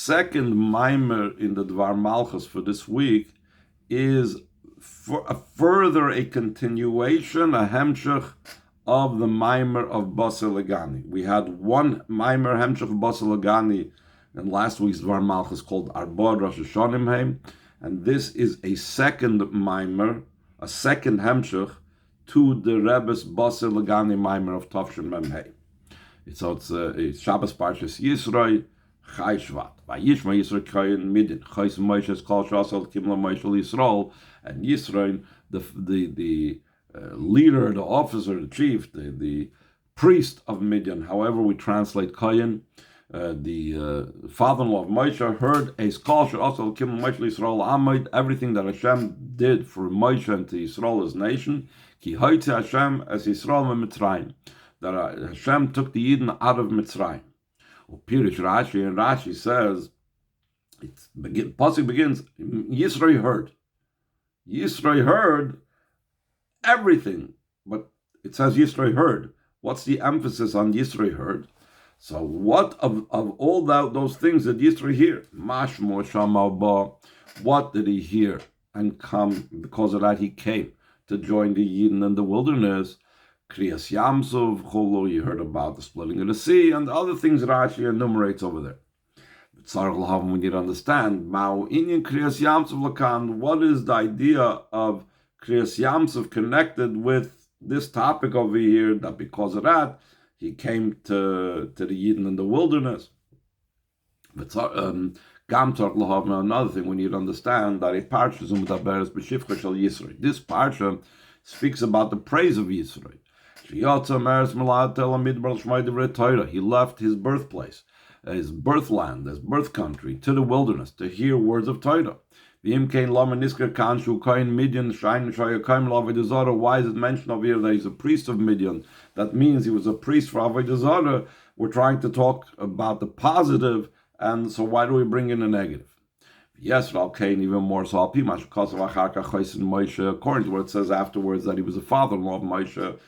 second mimer in the Dvar Malchus for this week is a continuation, a hemshech of the mimer of legani. We had one mimer hemshech of legani in last week's Dvar Malchus called Arba Rosh Hashanim Heim, and this is a second mimer, a second hemshech to the Rebbe's legani mimer of Tavshin Mem Hey. It's Shabbos Parshas Yisroi, Chai Shvat. Vayishma Yisroi Kayin Midin. Chais Moshe Kol Shasal Kimla Moshe Yisrael. And Yisroi, the leader, the officer, the chief, the priest of Midian. However we translate Kayin, the father-in-law of Moshe, heard Eis Kol Shasal Kimla Moshe Yisrael Amid, everything that Hashem did for Moshe and to Yisrael as nation. Ki Hoitze Hashem as Yisrael Mitzrayim. That Hashem took the Yidden out of Mitzrayim. Pirish Rashi, and Rashi says, Pasuk begins, Yisroi heard. Yisroi heard everything, but it says Yisroi heard. What's the emphasis on Yisroi heard? So what of all those things did Yisroi hear? Mashmo Shamal Ba, what did he hear and come? Because of that he came to join the Yidden in the wilderness. Kriyas Yamsov, Cholo, you heard about the splitting of the sea, and the other things Rashi enumerates over there. But we need to understand, Mao Inyan Kriyas Yamsov Lakan, what is the idea of Kriyas Yamsov connected with this topic over here, that because of that, he came to the Yidden in the wilderness. But another thing we need to understand, that a parsha this parsha speaks about the praise of Yisroi. He left his birthplace, his birthland, his birth country, to the wilderness to hear words of Torah. Why is it mentioned over here that he's a priest of Midian? That means he was a priest for Avodah Zarah. We're trying to talk about the positive, and so why do we bring in the negative? Yes, even more so. According to what it says afterwards, that he was a father-in-law of Moshe.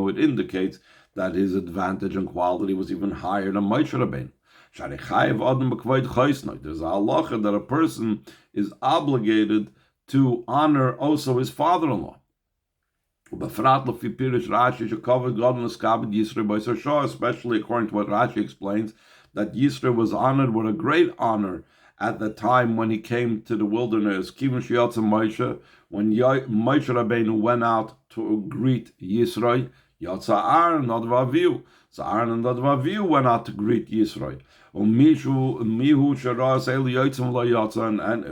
It indicates that his advantage and quality was even higher than Moshe Rabbeinu. There's a halacha that a person is obligated to honor also his father-in-law. Especially according to what Rashi explains, that Yisro was honored with a great honor at the time when he came to the wilderness. When Moshe Rabbeinu went out to greet Yisro, Yatsa Aaron and Avihu. So Aaron and Avihu went out to greet Yisro. And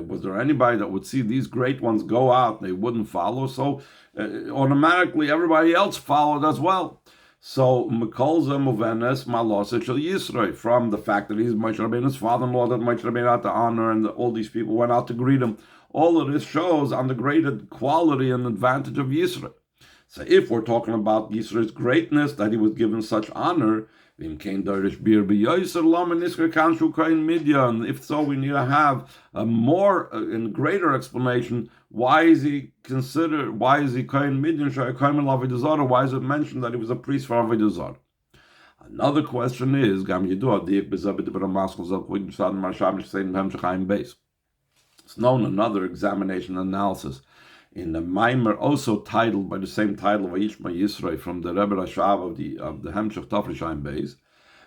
was there anybody that would see these great ones go out and they wouldn't follow? So automatically everybody else followed as well. So Mekolza Movenes Malasa Shel Yisroi, from the fact that he's Moshe Rabbeinu's father-in-law, that Moshe Rabbeinu had to honor, and all these people went out to greet him. All of this shows on the great quality and advantage of Yisroi. So if we're talking about Yisroi's greatness, that he was given such honor, if so, we need to have a more and greater explanation. Why is he Kohen Midian? Why is it mentioned that he was a priest for Avodah Zarah? Another question is, it's known another examination analysis in the Maimer, also titled by the same title, Vayishma Yisroi, from the Rebbe Rashav of the Hemshech Tafrishayim Beis.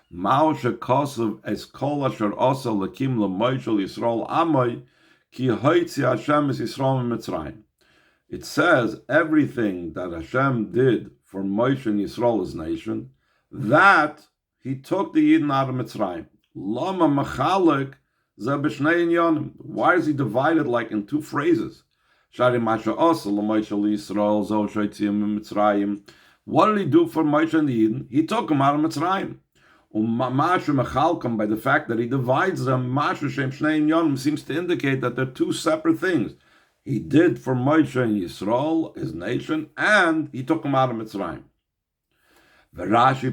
Mao shekosov es kol asher asa lakim l'Moshe Yisrael Amoy ki hoitzi Hashem es Yisrael Mitzrayim. It says everything that Hashem did for Moshe and Yisrael's nation, that he took the Yidden out of Mitzrayim. Lama machalek ze b'shnei inyanim. Why is he divided like in two phrases? Shari masha asa l'Moshe Yisrael zo sheitzim Mitzrayim. What did he do for Moshe and the Yidden? He took them out of Mitzrayim. By the fact that he divides them, seems to indicate that they're two separate things. He did for Moshe and Yisrael, his nation, and he took them out of Mitzrayim. Rashi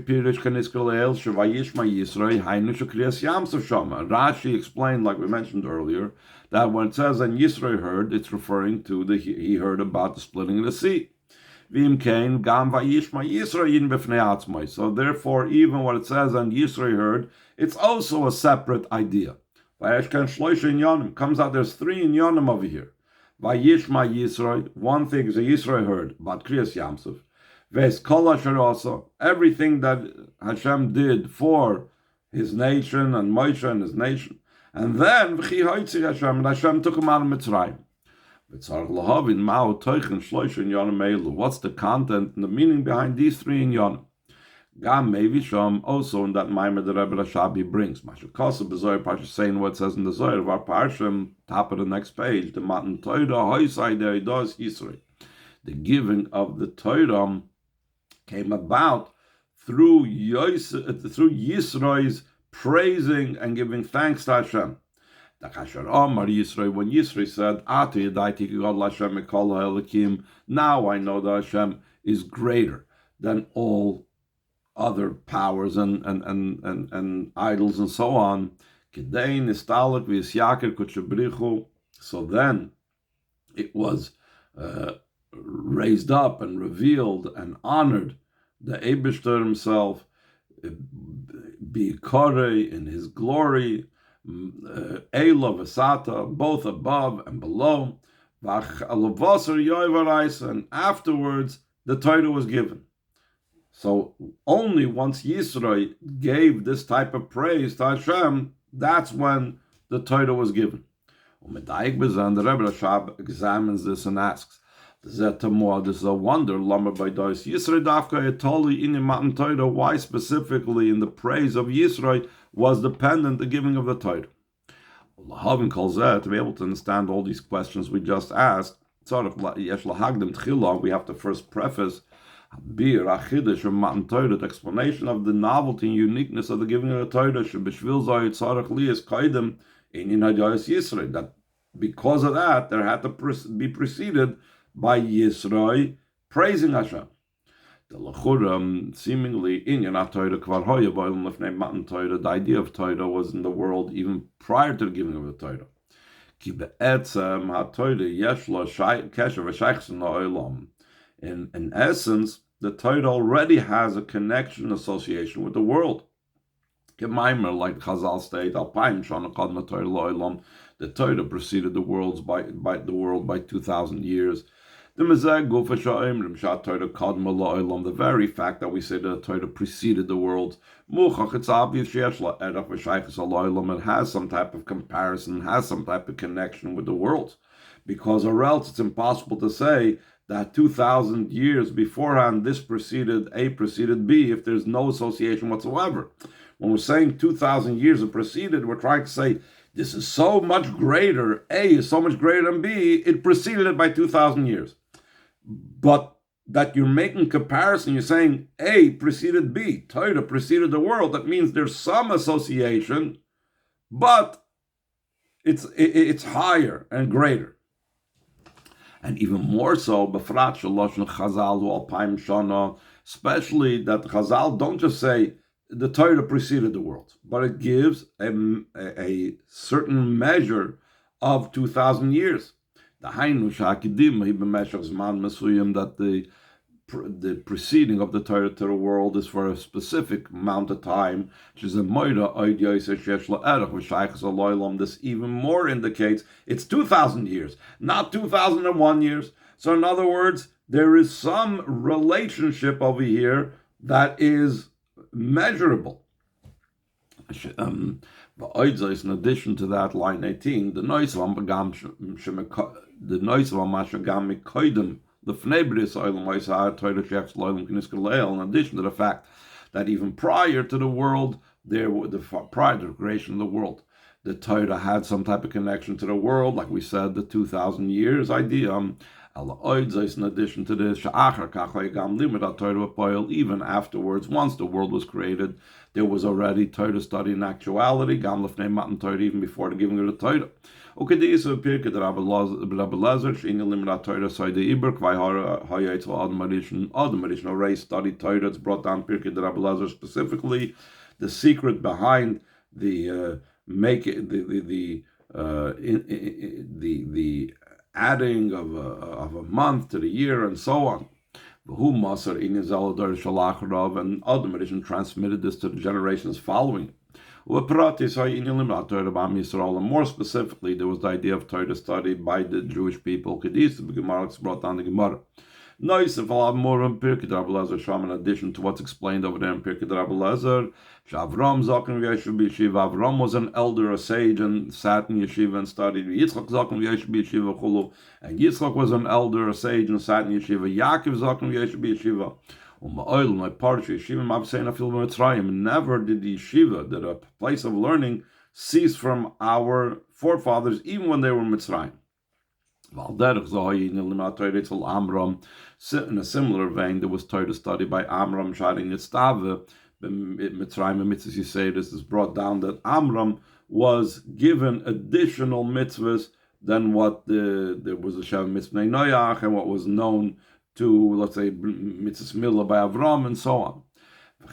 explained, like we mentioned earlier, that when it says, and Yisro heard, it's referring to he heard about the splitting of the sea. V'im kein gam vayishma Yisro yin b'fnei atzmai. So therefore, even what it says on Yisro heard, it's also a separate idea. Vayeshken shloisha inyanim. Comes out there's 3 inyanim over here. Vayishma Yisro. One thing is a Yisro heard, but Kriyas Yamsuf. Ves kol asher also. Everything that Hashem did for his nation and Moshe and his nation. And then v'chi hoitzi Hashem, and Hashem took him out of Mitzrayim. What's the content and the meaning behind these 3 inyanim? Gam maybe shom also in that Maimer the Rebbe Rashabi brings. Mashakasa b'Zohar Parsha saying what it says in the Zohar of our Parsha, top of the next page. The Matan Torah hoisai there does Yisroi. The giving of the Torah came about through Yisroi's praising and giving thanks to Hashem. When Yisro said, now I know that Hashem is greater than all other powers and idols and so on. So then it was raised up and revealed and honored the Eibishter himself, Bikore in his glory, Eila Vesata, both above and below, and afterwards the Torah was given. So only once Yisro gave this type of praise to Hashem, that's when the Torah was given. The Rebbe Rashab examines this and asks, this is a wonder, why specifically in the praise of Yisro was dependent the giving of the Torah. To be able to understand all these questions we just asked, we have to first preface the explanation of the novelty and uniqueness of the giving of the Torah, that because of that there had to be preceded by Yisro praising Hashem. The seemingly the idea of Torah was in the world even prior to the giving of the Torah. In essence, the Torah already has a connection, association with the world. Like Chazal state, the Torah preceded the world by 2,000 years. The very fact that we say that the Torah preceded the world, it's obvious it has some type of comparison, has some type of connection with the world, because or else it's impossible to say that 2,000 years beforehand this preceded A preceded B if there's no association whatsoever. When we're saying 2,000 years have preceded, we're trying to say this is so much greater, A is so much greater than B, it preceded it by 2,000 years. But that you're making comparison, you're saying A preceded B, Torah preceded the world, that means there's some association, but it's higher and greater. And even more so, especially that Chazal don't just say the Torah preceded the world, but it gives a certain measure of 2,000 years. The that the preceding of the Torah to the world is for a specific amount of time, which is a moira. This even more indicates it's 2,000 years, not 2,001 years. So in other words, there is some relationship over here that is measurable. In addition to that, line 18, the noise of the in addition to the fact that even prior to the world, prior to the creation of the world, the Torah had some type of connection to the world, like we said, the 2,000 years idea. In addition to this, even afterwards, once the world was created, there was already Torah study in actuality, even before the giving of the Torah. Okay, this is a period that Rabbi Lezer, Torah side the Iber, already studied Torah. It's brought down period that Rabbi Lezer specifically, the secret behind the adding of a month to the year and so on. Who Masar in Zaladar Shalacharov and Adam Rishon transmitted this to the generations following. And more specifically, there was the idea of Torah study by the Jewish people. Kedis, the Gemara brought down the Gemara. Nice, if I'll have more in Pirkei Rabbi Sham in addition to what's explained over there in Pirkei Rabbi Lezer. Avram Zaken Yeshiv Yeshiva. Avram was an elder, a sage, and sat in yeshiva and studied. Yitzchak Zaken Yeshiv Yeshiva Chulu. And Yitzchak was an elder, a sage, and sat in yeshiva. Yaakov Zaken Yeshiv Yeshiva. My parsha yeshiva mabsein afil b'Mitzrayim. Never did the yeshiva, that a place of learning, cease from our forefathers, even when they were Mitzrayim. In a similar vein, there was Torah study by Amram Sharing Yitztave. Mitzrayim and mitzvahs, you say this is brought down that Amram was given additional mitzvahs than what there was a Shem mitzvah Noach and what was known to, let's say, mitzvahs Milah by Avram and so on.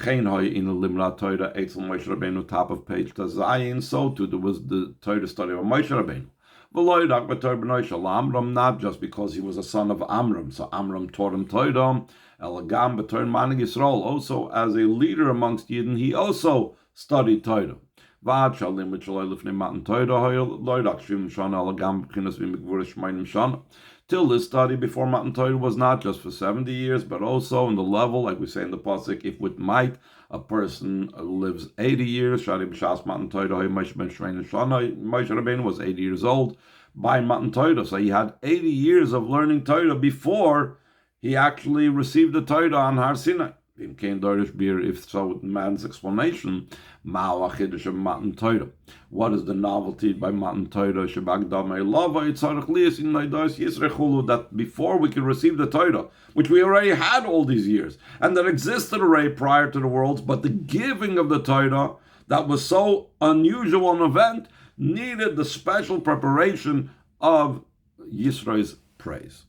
In the Limrat Torah, Eitzel Moshe Rabbeinu, top of page Tazayin, so too there was the Torah study of Moshe Rabbeinu. Not just because he was a son of Amram, so Amram taught him Torah. Also, as a leader amongst Yidden, he also studied Torah. Till this study before Matan Torah was not just for 70 years, but also in the level, like we say in the pasuk, if with might a person lives 80 years. Moshe Rabbeinu was 80 years old by Matan Torah, so he had 80 years of learning Torah before he actually received the Torah on Har Sinai. If so, with man's explanation, what is the novelty by Matan Torah? That before we could receive the Torah, which we already had all these years, and that existed already prior to the worlds, but the giving of the Torah, that was so unusual an event, needed the special preparation of Yisro's praise.